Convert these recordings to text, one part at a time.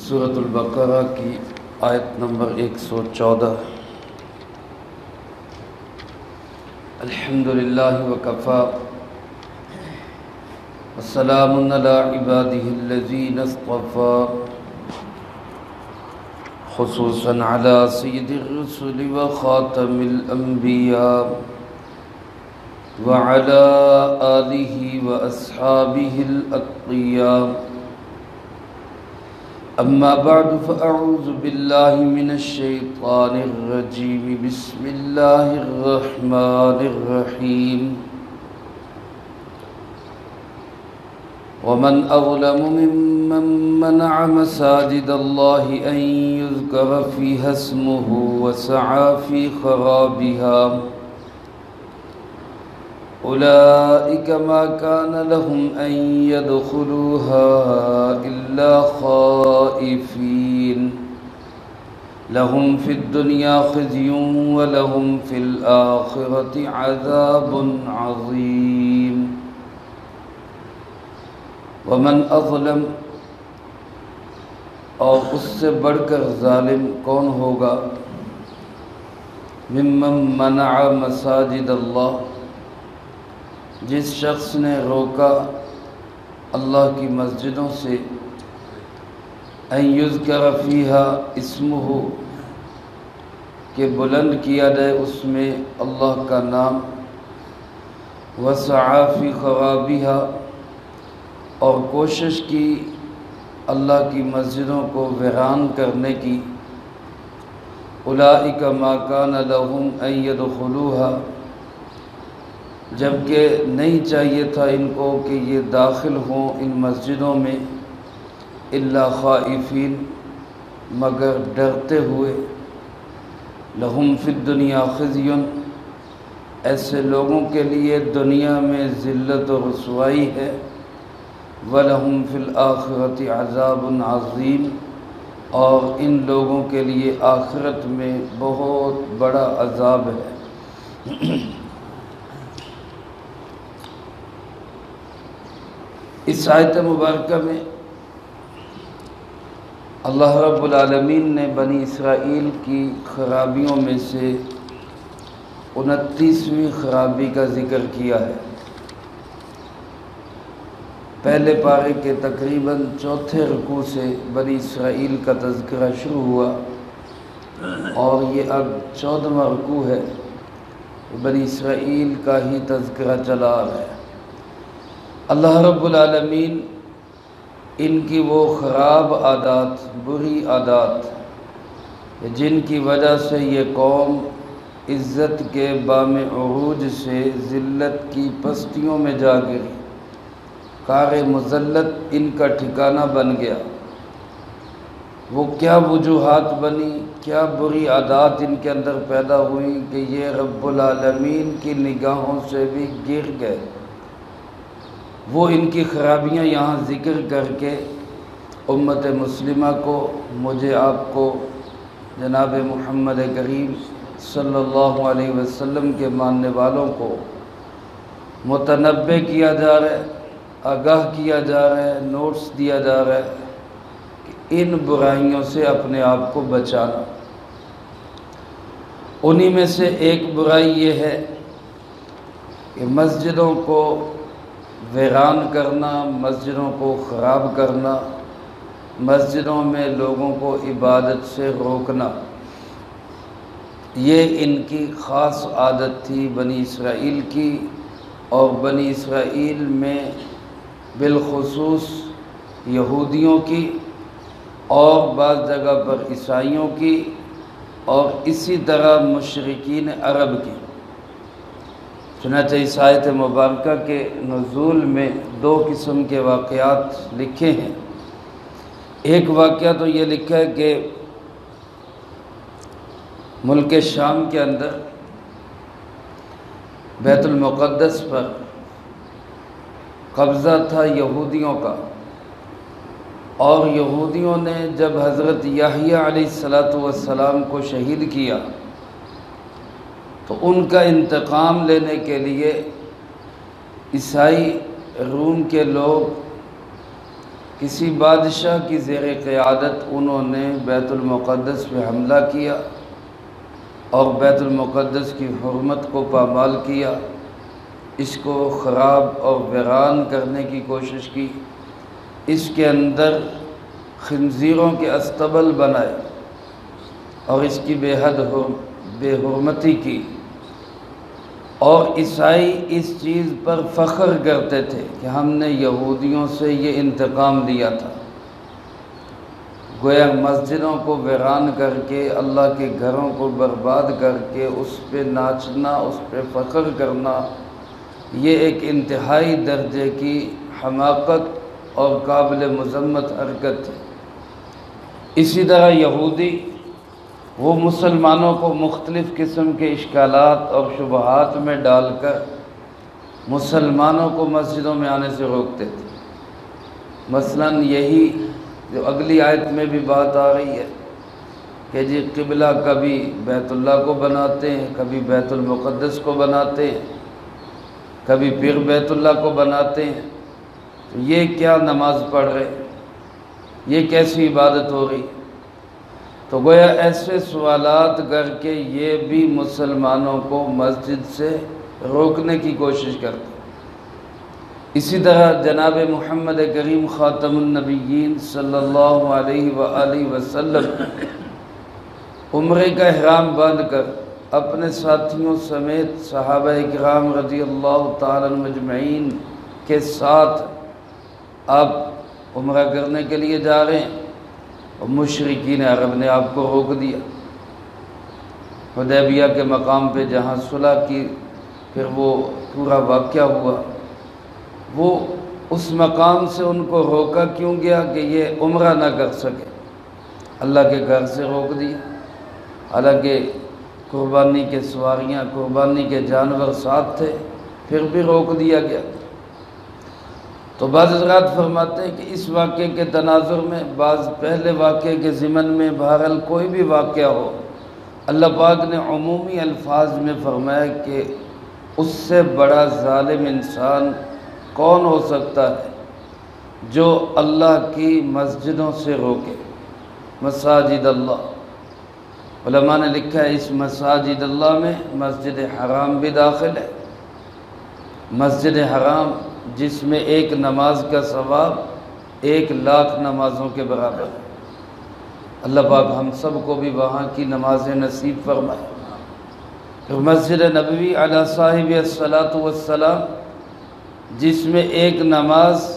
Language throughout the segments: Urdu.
سورۃ البقرہ کی آیت نمبر 114۔ الحمدللہ وکفی والسلام علی عبادہ الذین اصطفی، خصوصاً علی سید الرسل وخاتم الانبیاء وعلی آلہ واصحابہ الاتقیاء۔ اما بعد فاعوذ باللہ من الشیطان الرجیم، بسم اللہ الرحمن الرحیم۔ ومن اظلم ممن منع مساجد اللہ ان یذکر فیہا اسمہ وسعی فی خرابها، أولئك ما كان لهم أن يدخلوها إلا خائفين، لهم في الدنيا خزي ولهم في الآخرة عذاب عظيم۔ ومن أظلم، اور اس سے بڑھ کر ظالم کون ہوگا، ممن منع مساجد اللہ، جس شخص نے روکا اللہ کی مسجدوں سے، ان یذکر فیہا اسمہ، کہ بلند کیا جائے اس میں اللہ کا نام، وسعی فی خرابها، اور کوشش کی اللہ کی مسجدوں کو ویران کرنے کی، اولئک ما کان لہم ان یدخلوها، جبکہ نہیں چاہیے تھا ان کو کہ یہ داخل ہوں ان مسجدوں میں، الا خائفین، مگر ڈرتے ہوئے، لہم فی الدنیا خزی، ایسے لوگوں کے لیے دنیا میں ذلت و رسوائی ہے، وَلَهُمْ فِي الْآخِرَةِ عَذَابٌ عَظِيمٌ، اور ان لوگوں کے لیے آخرت میں بہت بڑا عذاب ہے۔ اس آیت مبارکہ میں اللہ رب العالمین نے بنی اسرائیل کی خرابیوں میں سے 29ویں خرابی کا ذکر کیا ہے۔ پہلے پارے کے تقریباً چوتھے رکوع سے بنی اسرائیل کا تذکرہ شروع ہوا، اور یہ اب 14واں رکوع ہے، بنی اسرائیل کا ہی تذکرہ چلا آ رہا ہے۔ اللہ رب العالمین ان کی وہ خراب عادات، بری عادات، جن کی وجہ سے یہ قوم عزت کے بام عروج سے ذلت کی پستیوں میں جا گری، کار مذلت ان کا ٹھکانہ بن گیا، وہ کیا وجوہات بنی، کیا بری عادات ان کے اندر پیدا ہوئی کہ یہ رب العالمین کی نگاہوں سے بھی گر گئے۔ وہ ان کی خرابیاں یہاں ذکر کر کے امت مسلمہ کو، مجھے آپ کو، جناب محمد کریم صلی اللہ علیہ وسلم کے ماننے والوں کو متنبہ کیا جا رہا ہے، آگاہ کیا جا رہا ہے، نوٹس دیا جا رہا ہے کہ ان برائیوں سے اپنے آپ کو بچانا۔ انہی میں سے ایک برائی یہ ہے کہ مسجدوں کو ویران کرنا، مسجدوں کو خراب کرنا، مسجدوں میں لوگوں کو عبادت سے روکنا، یہ ان کی خاص عادت تھی بنی اسرائیل کی، اور بنی اسرائیل میں بالخصوص یہودیوں کی، اور بعض جگہ پر عیسائیوں کی، اور اسی طرح مشرکین عرب کی۔ چنانچہ اس آیت مبارکہ کے نزول میں 2 قسم کے واقعات لکھے ہیں۔ ایک واقعہ تو یہ لکھا ہے کہ ملک شام کے اندر بیت المقدس پر قبضہ تھا یہودیوں کا، اور یہودیوں نے جب حضرت یحییٰ علیہ السلام کو شہید کیا تو ان کا انتقام لینے کے لیے عیسائی روم کے لوگ کسی بادشاہ کی زیر قیادت انہوں نے بیت المقدس پہ حملہ کیا اور بیت المقدس کی حرمت کو پامال کیا، اس کو خراب اور ویران کرنے کی کوشش کی، اس کے اندر خنزیروں کے استبل بنائے اور اس کی بے حرمتی کی، اور عیسائی اس چیز پر فخر کرتے تھے کہ ہم نے یہودیوں سے یہ انتقام لیا تھا۔ گویا مسجدوں کو ویران کر کے، اللہ کے گھروں کو برباد کر کے اس پہ ناچنا، اس پہ فخر کرنا، یہ ایک انتہائی درجے کی حماقت اور قابل مذمت حرکت ہے۔ اسی طرح یہودی وہ مسلمانوں کو مختلف قسم کے اشکالات اور شبہات میں ڈال کر مسلمانوں کو مسجدوں میں آنے سے روکتے تھے۔ مثلاً یہی جو اگلی آیت میں بھی بات آ رہی ہے کہ جی قبلہ کبھی بیت اللہ کو بناتے ہیں، کبھی بیت المقدس کو بناتے ہیں، کبھی پھر بیت اللہ کو بناتے ہیں، تو یہ کیا نماز پڑھ رہے، یہ کیسی عبادت ہو رہی؟ تو گویا ایسے سوالات کر کے یہ بھی مسلمانوں کو مسجد سے روکنے کی کوشش کرتے۔ اسی طرح جناب محمد کریم خاتم النبیین صلی اللہ علیہ وآلہ وسلم عمرے کا احرام باندھ کر اپنے ساتھیوں سمیت صحابہ کرام رضی اللہ تعالی عنہم اجمعین کے ساتھ آپ عمرہ کرنے کے لیے جا رہے ہیں، اور مشرکین عرب نے آپ کو روک دیا۔ حدیبیہ کے مقام پہ جہاں صلح کی، پھر وہ پورا واقعہ ہوا، وہ اس مقام سے ان کو روکا کیوں گیا کہ یہ عمرہ نہ کر سکے، اللہ کے گھر سے روک دیا۔ حالانکہ قربانی کے سواریاں، قربانی کے جانور ساتھ تھے، پھر بھی روک دیا گیا۔ تو بعض حضرات فرماتے ہیں کہ اس واقعے کے تناظر میں بعض پہلے واقعے کے ضمن میں بہرحال کوئی بھی واقعہ ہو، اللہ پاک نے عمومی الفاظ میں فرمایا کہ اس سے بڑا ظالم انسان کون ہو سکتا ہے جو اللہ کی مسجدوں سے روکے، مساجد اللہ۔ علماء نے لکھا ہے اس مساجد اللہ میں مسجد حرام بھی داخل ہے، مسجد حرام جس میں ایک نماز کا ثواب 1,00,000 نمازوں کے برابر ہے۔ اللہ پاک ہم سب کو بھی وہاں کی نمازیں نصیب فرمائے۔ پھر مسجد نبوی علی صاحب الصلاۃ والسلام جس میں ایک نماز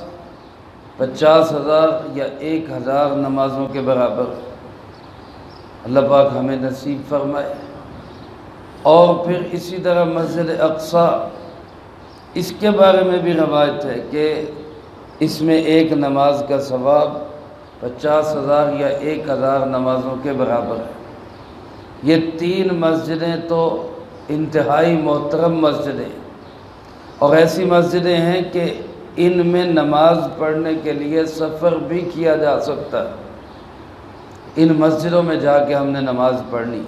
50,000 یا 1,000 نمازوں کے برابر ہے، اللہ پاک ہمیں نصیب فرمائے۔ اور پھر اسی طرح مسجد اقصی، اس کے بارے میں بھی روایت ہے کہ اس میں ایک نماز کا ثواب 50,000 یا 1,000 نمازوں کے برابر ہے۔ یہ 3 مسجدیں تو انتہائی محترم مسجدیں، اور ایسی مسجدیں ہیں کہ ان میں نماز پڑھنے کے لیے سفر بھی کیا جا سکتا ہے۔ ان مسجدوں میں جا کے ہم نے نماز پڑھنی۔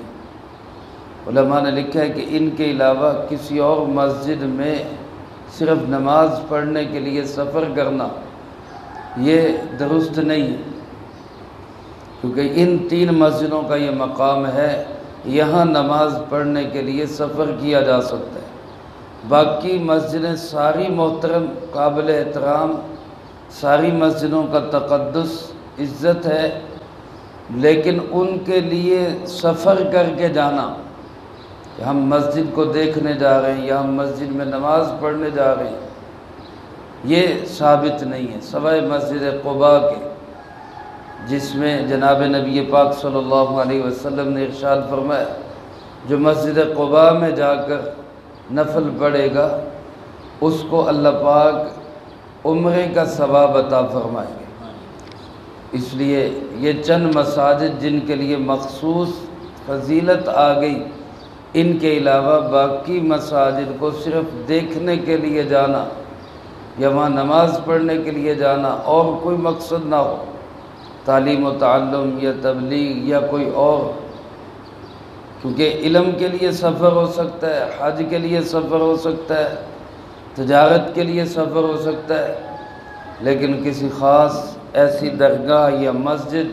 علماء نے لکھا ہے کہ ان کے علاوہ کسی اور مسجد میں صرف نماز پڑھنے کے لیے سفر کرنا یہ درست نہیں ہے، کیونکہ ان 3 مسجدوں کا یہ مقام ہے، یہاں نماز پڑھنے کے لیے سفر کیا جا سکتا ہے۔ باقی مسجدیں ساری محترم، قابل احترام، ساری مسجدوں کا تقدس، عزت ہے، لیکن ان کے لیے سفر کر کے جانا کہ ہم مسجد کو دیکھنے جا رہے ہیں یا ہم مسجد میں نماز پڑھنے جا رہے ہیں، یہ ثابت نہیں ہے، سوائے مسجد قباء کے، جس میں جناب نبی پاک صلی اللہ علیہ وسلم نے ارشاد فرمایا جو مسجد قباء میں جا کر نفل پڑھے گا اس کو اللہ پاک عمرے کا ثواب عطا فرمائیں گے۔ اس لیے یہ چند مساجد جن کے لیے مخصوص فضیلت آ گئی، ان کے علاوہ باقی مساجد کو صرف دیکھنے کے لیے جانا یا وہاں نماز پڑھنے کے لیے جانا اور کوئی مقصد نہ ہو، تعلیم و تعلم یا تبلیغ یا کوئی اور، کیونکہ علم کے لیے سفر ہو سکتا ہے، حج کے لیے سفر ہو سکتا ہے، تجارت کے لیے سفر ہو سکتا ہے، لیکن کسی خاص ایسی درگاہ یا مسجد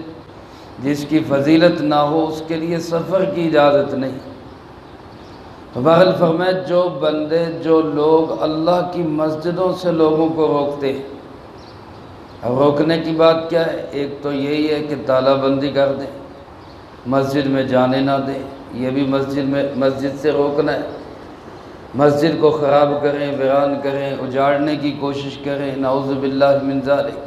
جس کی فضیلت نہ ہو اس کے لیے سفر کی اجازت نہیں۔ تو بہرحال فرمایا جو بندے جو لوگ اللہ کی مسجدوں سے لوگوں کو روکتے ہیں، اب روکنے کی بات کیا ہے؟ ایک تو یہی ہے کہ تالا بندی کر دیں، مسجد میں جانے نہ دیں، یہ بھی مسجد سے روکنا ہے، مسجد کو خراب کریں، ویران کریں، اجاڑنے کی کوشش کریں، نعوذ باللہ من ذالک۔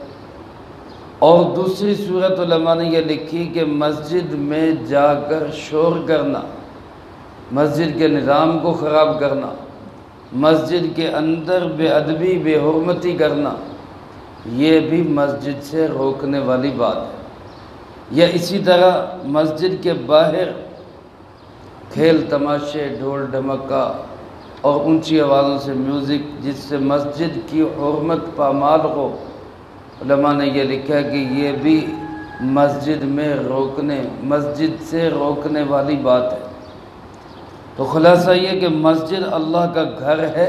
اور دوسری صورت علماء نے یہ لکھی کہ مسجد میں جا کر شور کرنا، مسجد کے نظام کو خراب کرنا، مسجد کے اندر بے ادبی بے حرمتی کرنا، یہ بھی مسجد سے روکنے والی بات ہے۔ یا اسی طرح مسجد کے باہر کھیل تماشے، ڈھول ڈھمکا اور اونچی آوازوں سے میوزک جس سے مسجد کی حرمت پامال ہو، علماء نے یہ لکھا کہ یہ بھی مسجد سے روکنے والی بات ہے۔ تو خلاصہ یہ کہ مسجد اللہ کا گھر ہے،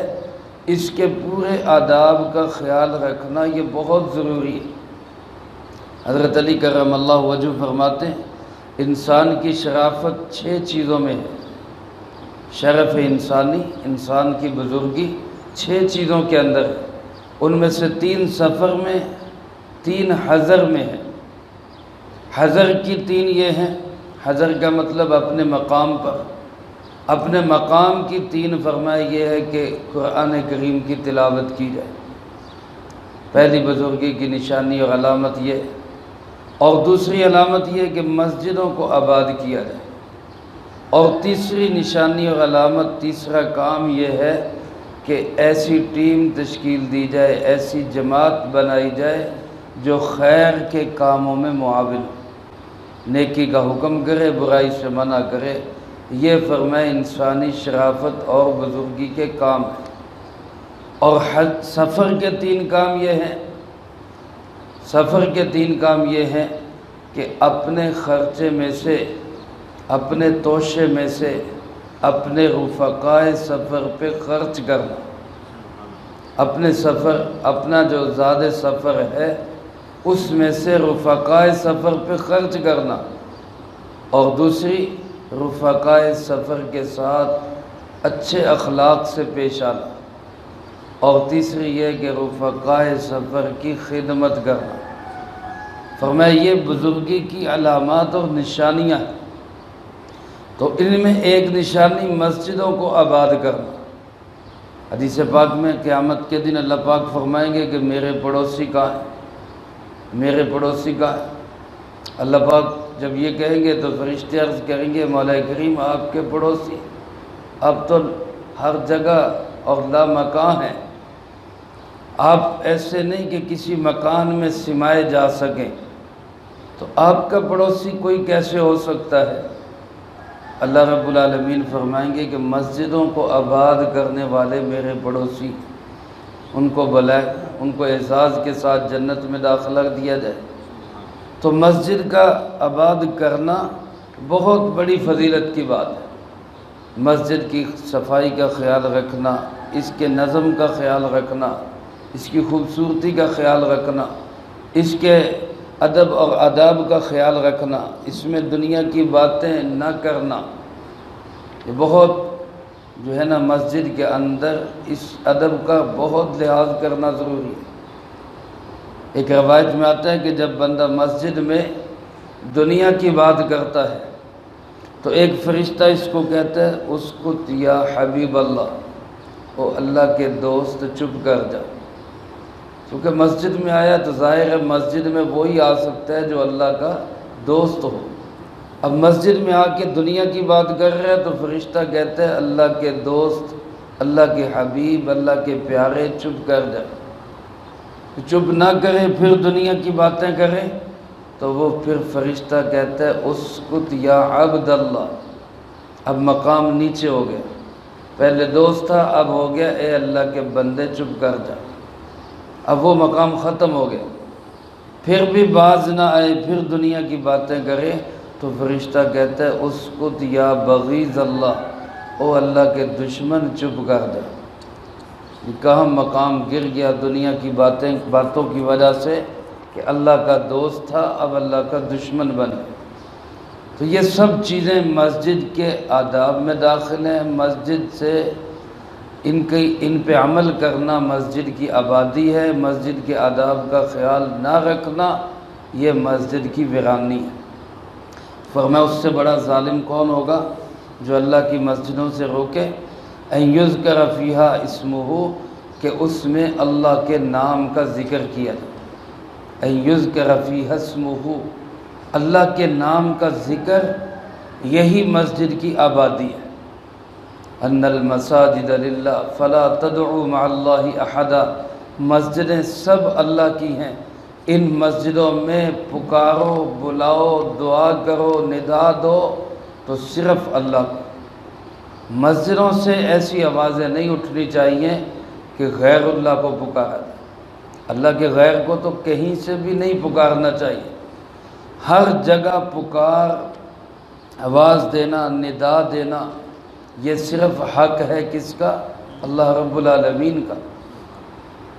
اس کے پورے آداب کا خیال رکھنا یہ بہت ضروری ہے۔ حضرت علی کرم اللہ وجہ فرماتے ہیں انسان کی شرافت 6 چیزوں میں ہے، شرف انسانی، انسان کی بزرگی 6 چیزوں کے اندر ہے، ان میں سے 3 سفر میں، 3 حضر میں ہے۔ حضر کی 3 یہ ہیں، حضر کا مطلب اپنے مقام پر، اپنے مقام کی 3 فرمایا یہ ہے کہ قرآن کریم کی تلاوت کی جائے، پہلی بزرگی کی نشانی اور علامت یہ، اور دوسری علامت یہ کہ مسجدوں کو آباد کیا جائے، اور تیسری نشانی اور علامت، تیسرا کام یہ ہے کہ ایسی ٹیم تشکیل دی جائے، ایسی جماعت بنائی جائے جو خیر کے کاموں میں معاون ہو، نیکی کا حکم کرے، برائی سے منع کرے۔ یہ فرمائے انسانی شرافت اور بزرگی کے کام ہیں۔ اور سفر کے 3 کام یہ ہیں، سفر کے 3 کام یہ ہیں کہ اپنے خرچے میں سے، اپنے توشے میں سے اپنے رفقائے سفر پہ خرچ کرنا، اپنے سفر، اپنا جو زیادہ سفر ہے اس میں سے رفقائے سفر پہ خرچ کرنا، اور دوسری رفقائے سفر کے ساتھ اچھے اخلاق سے پیش آنا، اور تیسری یہ کہ رفقائے سفر کی خدمت کرنا۔ فرمایا یہ بزرگی کی علامات اور نشانیاں ہیں۔ تو ان میں ایک نشانی مسجدوں کو آباد کرنا۔ حدیث پاک میں قیامت کے دن اللہ پاک فرمائیں گے کہ میرے پڑوسی کہاں ہے، میرے پڑوسی کہاں ہے۔ اللہ پاک جب یہ کہیں گے تو فرشتے عرض کریں گے مولا کریم آپ کے پڑوسی اب تو ہر جگہ اور لا مکان ہیں، آپ ایسے نہیں کہ کسی مکان میں سمائے جا سکیں، تو آپ کا پڑوسی کوئی کیسے ہو سکتا ہے؟ اللہ رب العالمین فرمائیں گے کہ مسجدوں کو آباد کرنے والے میرے پڑوسی، ان کو بلائے، ان کو اعزاز کے ساتھ جنت میں داخلہ دیا جائے۔ تو مسجد کا آباد کرنا بہت بڑی فضیلت کی بات ہے۔ مسجد کی صفائی کا خیال رکھنا، اس کے نظم کا خیال رکھنا، اس کی خوبصورتی کا خیال رکھنا، اس کے ادب اور آداب کا خیال رکھنا، اس میں دنیا کی باتیں نہ کرنا، یہ بہت جو ہے نا مسجد کے اندر اس ادب کا بہت لحاظ کرنا ضروری ہے۔ ایک روایت میں آتا ہے کہ جب بندہ مسجد میں دنیا کی بات کرتا ہے تو ایک فرشتہ اس کو کہتا ہے اسکت یا حبیب اللہ، او اللہ کے دوست چپ کر جا۔ کیونکہ مسجد میں آیا تو ظاہر ہے مسجد میں وہی آ سکتا ہے جو اللہ کا دوست ہو۔ اب مسجد میں آ کے دنیا کی بات کر رہے ہیں تو فرشتہ کہتا ہے اللہ کے دوست، اللہ کے حبیب، اللہ کے پیارے چپ کر جا۔ چپ نہ کرے پھر دنیا کی باتیں کرے تو وہ پھر فرشتہ کہتا ہے اسکت یا عبد اللہ، اب مقام نیچے ہو گیا، پہلے دوست تھا اب ہو گیا اے اللہ کے بندے چپ کر جا، اب وہ مقام ختم ہو گیا۔ پھر بھی باز نہ آئے پھر دنیا کی باتیں کرے تو فرشتہ کہتا ہے اسکت یا بغیض اللہ، او اللہ کے دشمن چپ کر جا۔ کہاں مقام گر گیا دنیا کی باتوں کی وجہ سے کہ اللہ کا دوست تھا اب اللہ کا دشمن بن گیا۔ تو یہ سب چیزیں مسجد کے آداب میں داخل ہیں۔ مسجد سے ان پہ عمل کرنا مسجد کی آبادی ہے۔ مسجد کے آداب کا خیال نہ رکھنا یہ مسجد کی ویرانی ہے۔ فرمایا اس سے بڑا ظالم کون ہوگا جو اللہ کی مسجدوں سے روکے ان یذکر فیہا اسمہ کہ اس میں اللہ کے نام کا ذکر کیا جائے۔ ان یذکر فیہا اسمہ اللہ کے نام کا ذکر یہی مسجد کی آبادی ہے۔ ان المساجد للہ فلا تدعوا مع اللہ احدا، مسجدیں سب اللہ کی ہیں، ان مسجدوں میں پکارو، بلاؤ، دعا کرو، ندا دو تو صرف اللہ کو۔ مسجدوں سے ایسی آوازیں نہیں اٹھنی چاہیے کہ غیر اللہ کو پکارا جائے۔ اللہ کے غیر کو تو کہیں سے بھی نہیں پکارنا چاہیے۔ ہر جگہ پکار، آواز دینا، ندا دینا یہ صرف حق ہے کس کا؟ اللہ رب العالمین کا۔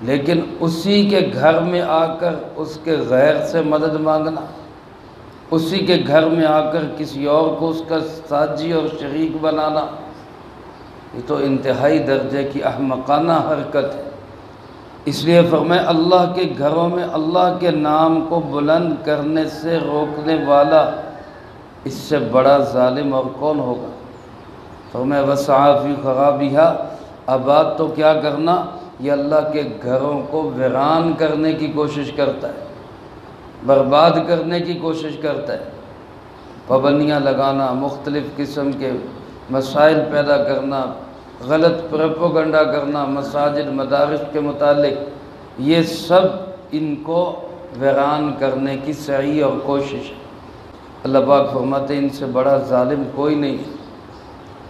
لیکن اسی کے گھر میں آ کر اس کے غیر سے مدد مانگنا، اسی کے گھر میں آ کر کسی اور کو اس کا ساجی اور شریک بنانا، یہ تو انتہائی درجے کی احمقانہ حرکت ہے۔ اس لیے فرمایا اللہ کے گھروں میں اللہ کے نام کو بلند کرنے سے روکنے والا اس سے بڑا ظالم اور کون ہوگا؟ فرمایا وسعیٰ فی خرابیہا، آباد تو کیا کرنا، یہ اللہ کے گھروں کو ویران کرنے کی کوشش کرتا ہے، برباد کرنے کی کوشش کرتا ہے۔ پابندیاں لگانا، مختلف قسم کے مسائل پیدا کرنا، غلط پروپیگنڈا کرنا مساجد مدارس کے متعلق، یہ سب ان کو ویران کرنے کی سعی اور کوشش ہے۔ اللہ پاک فرماتے ہیں ان سے بڑا ظالم کوئی نہیں ہے۔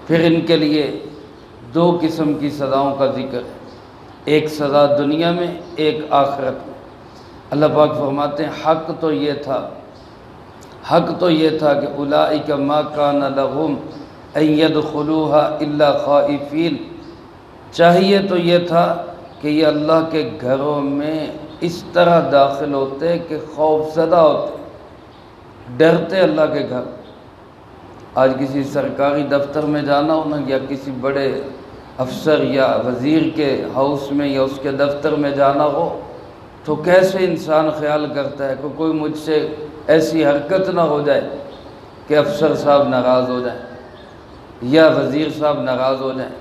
پھر ان کے لیے دو قسم کی سزاؤں کا ذکر ہے، ایک سزا دنیا میں، ایک آخرت میں۔ اللہ پاک فرماتے ہیں حق تو یہ تھا کہ اولئک ما کان لہم ان یدخلوها الا خائفین، چاہیے تو یہ تھا کہ یہ اللہ کے گھروں میں اس طرح داخل ہوتے کہ خوف زدہ ہوتے، ڈرتے اللہ کے گھر۔ آج کسی سرکاری دفتر میں جانا ہو نا، یا کسی بڑے افسر یا وزیر کے ہاؤس میں یا اس کے دفتر میں جانا ہو تو کیسے انسان خیال کرتا ہے کہ کوئی مجھ سے ایسی حرکت نہ ہو جائے کہ افسر صاحب ناراض ہو جائیں یا وزیر صاحب ناراض ہو جائیں۔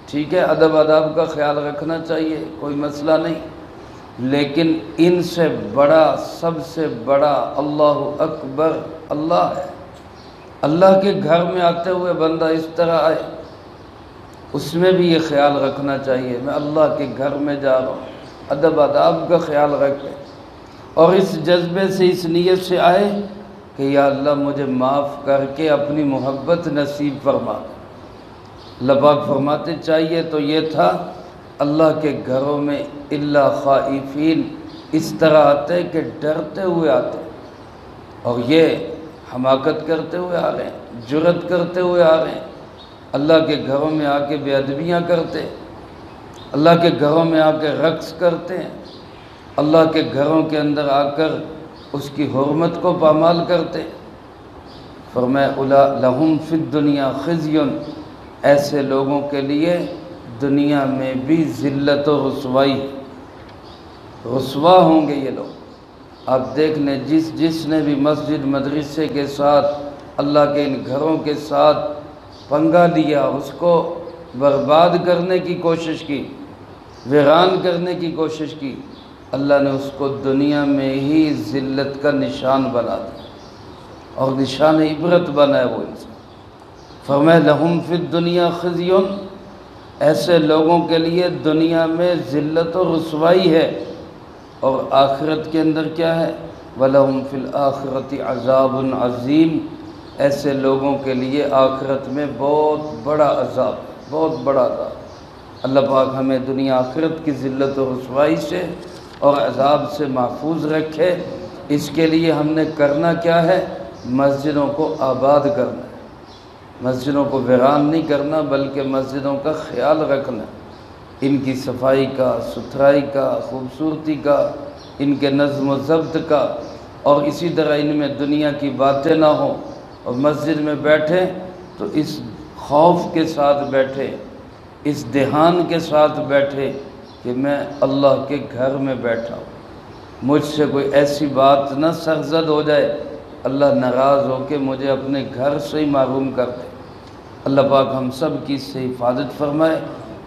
ٹھیک ہے، ادب آداب کا خیال رکھنا چاہیے، کوئی مسئلہ نہیں، لیکن ان سے بڑا، سب سے بڑا اللہ اکبر اللہ ہے۔ اللہ کے گھر میں آتے ہوئے بندہ اس طرح آئے، اس میں بھی یہ خیال رکھنا چاہیے میں اللہ کے گھر میں جا رہا ہوں، ادب آداب کا خیال رکھے، اور اس جذبے سے، اس نیت سے آئے کہ یا اللہ مجھے معاف کر کے اپنی محبت نصیب فرما۔ اللہ پاک فرماتے چاہیے تو یہ تھا اللہ کے گھروں میں الا خائفین، اس طرح آتے کہ ڈرتے ہوئے آتے، اور یہ حماقت کرتے ہوئے آ رہے ہیں، جرأت کرتے ہوئے آ رہے ہیں، اللہ کے گھروں میں آ کے بے ادبیاں کرتے، اللہ کے گھروں میں آ کے رقص کرتے ہیں، اللہ کے گھروں کے اندر آ کر اس کی حرمت کو پامال کرتے۔ فرمایا لہم فی الدنیا خزی، ایسے لوگوں کے لیے دنیا میں بھی ذلت و رسوائی، رسوا ہوں گے یہ لوگ۔ آپ دیکھ لیں جس نے بھی مسجد مدرسے کے ساتھ، اللہ کے ان گھروں کے ساتھ پنگا لیا، اس کو برباد کرنے کی کوشش کی، ویران کرنے کی کوشش کی، اللہ نے اس کو دنیا میں ہی ذلت کا نشان بنا دیا اور نشان عبرت بنایا وہ انسان۔ فرمایا لہم فی الدنیا خزی، ایسے لوگوں کے لیے دنیا میں ذلت و رسوائی ہے، اور آخرت کے اندر کیا ہے؟ وَلَهُمْ فِي الْآخِرَةِ عَذَابٌ عَظِيمٌ، ایسے لوگوں کے لیے آخرت میں بہت بڑا عذاب، بہت بڑا عذاب۔ اللہ پاک ہمیں دنیا آخرت کی ذلت و رسوائی سے اور عذاب سے محفوظ رکھے۔ اس کے لیے ہم نے کرنا کیا ہے؟ مسجدوں کو آباد کرنا ہے، مسجدوں کو ویران نہیں کرنا، بلکہ مسجدوں کا خیال رکھنا، ان کی صفائی کا، ستھرائی کا، خوبصورتی کا، ان کے نظم و ضبط کا، اور اسی طرح ان میں دنیا کی باتیں نہ ہوں، اور مسجد میں بیٹھیں تو اس خوف کے ساتھ بیٹھے، اس دھیان کے ساتھ بیٹھے کہ میں اللہ کے گھر میں بیٹھا ہوں، مجھ سے کوئی ایسی بات نہ سرزد ہو جائے اللہ ناراض ہو کے مجھے اپنے گھر سے ہی محروم کر دے۔ اللہ پاک ہم سب کی اس سے حفاظت فرمائے۔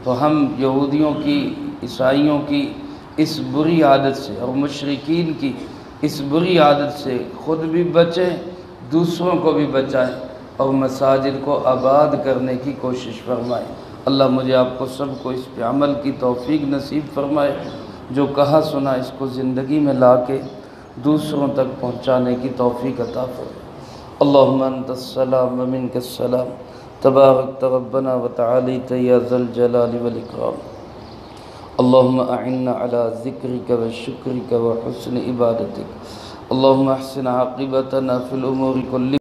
تو ہم یہودیوں کی، عیسائیوں کی اس بری عادت سے اور مشرکین کی اس بری عادت سے خود بھی بچیں، دوسروں کو بھی بچائیں، اور مساجد کو آباد کرنے کی کوشش فرمائیں۔ اللہ مجھے آپ کو سب کو اس پہ عمل کی توفیق نصیب فرمائے، جو کہا سنا اس کو زندگی میں لا کے دوسروں تک پہنچانے کی توفیق عطا فرمائے۔ اللہم انت السلام ومنک السلام، تبارکت ربنا وتعالیت یا ذا الجلال والاکرام۔ اللہم اعنا علی ذکرک وشکرک وحسن عبادتک، اللہم احسن عاقبتنا فی الامور کلها